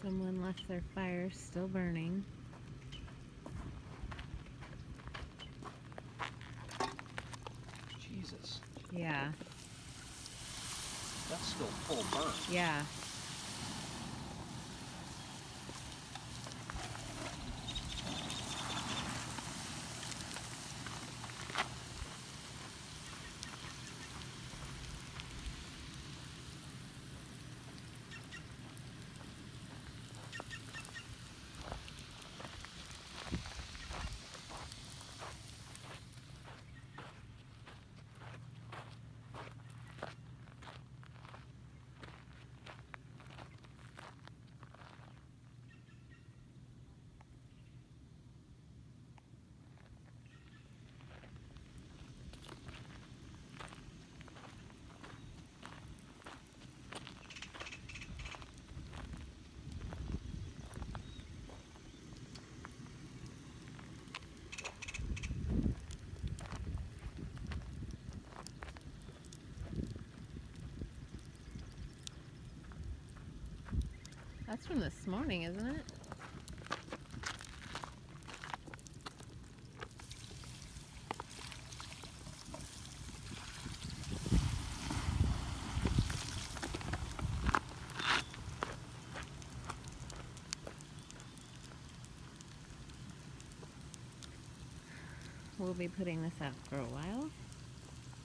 Someone left their fire still burning. Jesus. Yeah. That's still full burn. Yeah. That's from this morning, isn't it? We'll be putting this out for a while.